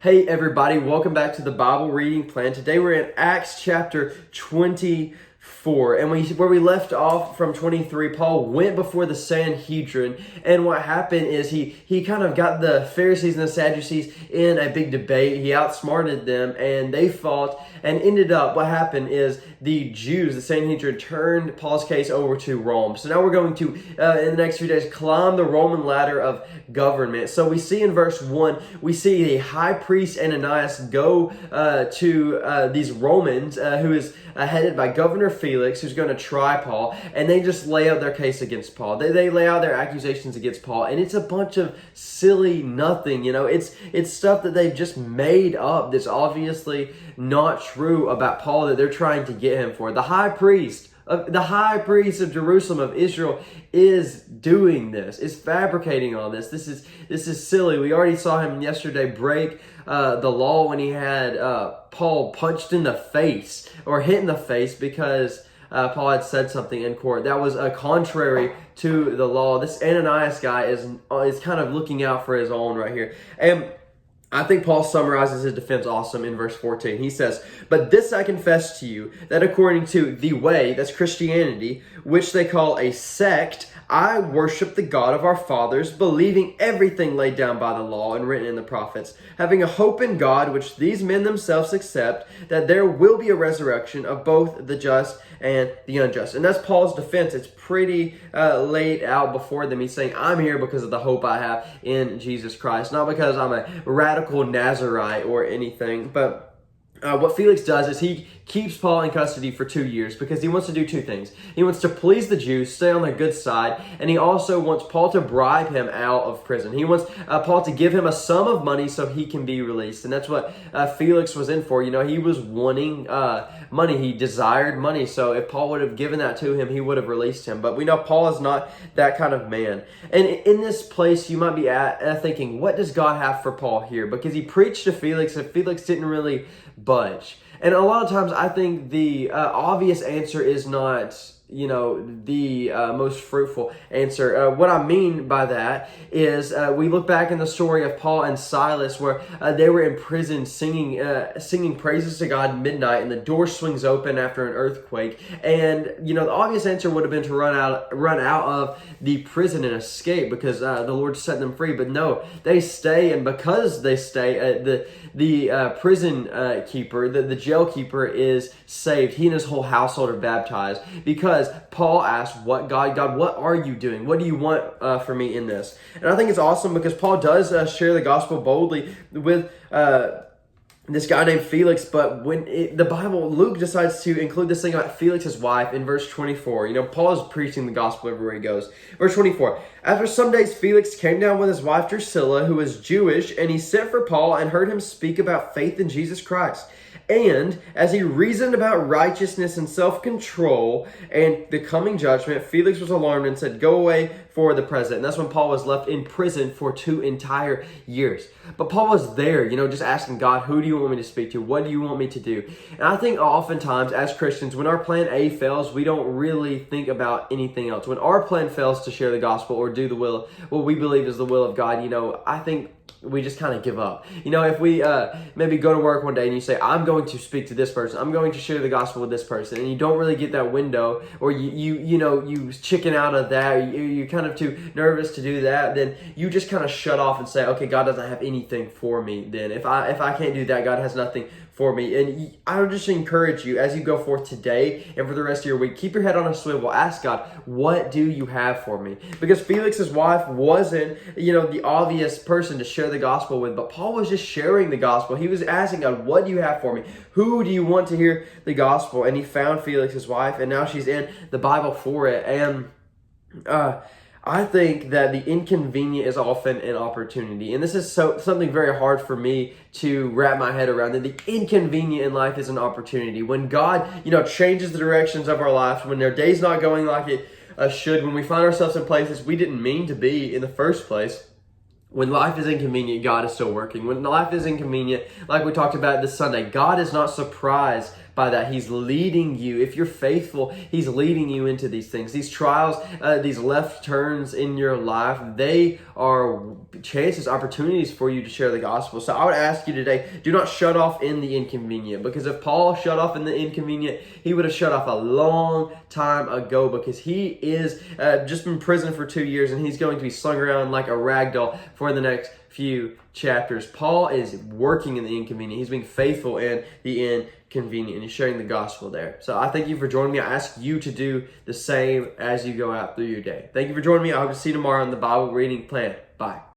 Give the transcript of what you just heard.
Hey everybody, welcome back to the Bible reading plan. Today we're in Acts chapter 24, and where we left off from 23, Paul went before the Sanhedrin, and what happened is he kind of got the Pharisees and the Sadducees in a big debate. He outsmarted them, and they fought, and ended up, what happened is the Jews, the Sanhedrin, turned Paul's case over to Rome. So now we're going to, in the next few days, climb the Roman ladder of government. So we see in verse 1, we see the high priest Ananias go to these Romans, who is headed by Governor Felix, who's going to try Paul, and they just lay out their case against Paul. They lay out their accusations against Paul, and it's a bunch of silly nothing. It's stuff that they've just made up that's obviously not true about Paul that they're trying to get him for. The high priest of Jerusalem, of Israel, is doing this, is fabricating all this. This is silly. We already saw him yesterday break the law when he had Paul punched in the face or hit in the face because Paul had said something in court that was contrary to the law. This Ananias guy is kind of looking out for his own right here. And I think Paul summarizes his defense awesome in verse 14. He says, "But this I confess to you, that according to the way," that's Christianity, "which they call a sect, I worship the God of our fathers, believing everything laid down by the law and written in the prophets, having a hope in God, which these men themselves accept, that there will be a resurrection of both the just and the unjust." And that's Paul's defense. It's pretty laid out before them. He's saying, I'm here because of the hope I have in Jesus Christ, not because I'm a radical Nazarite or anything. But what Felix does is he keeps Paul in custody for 2 years because he wants to do two things. He wants to please the Jews, stay on their good side, and he also wants Paul to bribe him out of prison. He wants Paul to give him a sum of money so he can be released. And that's what Felix was in for. He was wanting money. He desired money. So if Paul would have given that to him, he would have released him. But we know Paul is not that kind of man. And in this place, you might be thinking, what does God have for Paul here? Because he preached to Felix, and Felix didn't really budge. And a lot of times I think the obvious answer is not the most fruitful answer. What I mean by that is we look back in the story of Paul and Silas, where they were in prison singing praises to God at midnight, and the door swings open after an earthquake. And the obvious answer would have been to run out of the prison and escape because the Lord set them free. But no, they stay, and because they stay, the prison keeper, the jail keeper, is saved. He and his whole household are baptized because Paul asked, God, what are you doing? What do you want for me in this? And I think it's awesome because Paul does share the gospel boldly with this guy named Felix, but when the Bible, Luke decides to include this thing about Felix's wife in verse 24. Paul is preaching the gospel everywhere he goes. Verse 24, "After some days Felix came down with his wife Drusilla, who was Jewish, and he sent for Paul and heard him speak about faith in Jesus Christ. And as he reasoned about righteousness and self-control and the coming judgment, Felix was alarmed and said, 'Go away for the present.'" And that's when Paul was left in prison for 2 entire years. But Paul was there, just asking God, who do you want me to speak to? What do you want me to do? And I think oftentimes as Christians, when our plan A fails, we don't really think about anything else. When our plan fails to share the gospel or do what we believe is the will of God, I think we just kind of give up. If we maybe go to work one day and you say, I'm going to speak to this person, I'm going to share the gospel with this person, and you don't really get that window, or you chicken out of that, you're kind of too nervous to do that, then you just kind of shut off and say, okay, God doesn't have anything for me then. If I can't do that, God has nothing for me. And I would just encourage you as you go forth today and for the rest of your week, keep your head on a swivel. Ask God, what do you have for me? Because Felix's wife wasn't, the obvious person to share the gospel with, but Paul was just sharing the gospel. He was asking God, what do you have for me? Who do you want to hear the gospel? And he found Felix's wife, and now she's in the Bible for it. And I think that the inconvenient is often an opportunity. And this is something very hard for me to wrap my head around, that the inconvenient in life is an opportunity. When God, changes the directions of our lives, when their day's not going like it should, when we find ourselves in places we didn't mean to be in the first place, when life is inconvenient, God is still working. When life is inconvenient, like we talked about this Sunday, God is not surprised by that. He's leading you. If you're faithful, He's leading you into these things. These trials, these left turns in your life, they are chances, opportunities for you to share the gospel. So I would ask you today, do not shut off in the inconvenient, because if Paul shut off in the inconvenient, he would have shut off a long time ago, because he is just in prison for 2 years and he's going to be slung around like a rag doll for the next few chapters. Paul is working in the inconvenient. He's being faithful in the inconvenient, and he's sharing the gospel there. So I thank you for joining me. I ask you to do the same as you go out through your day. Thank you for joining me. I hope to see you tomorrow on the Bible Reading Plan. Bye.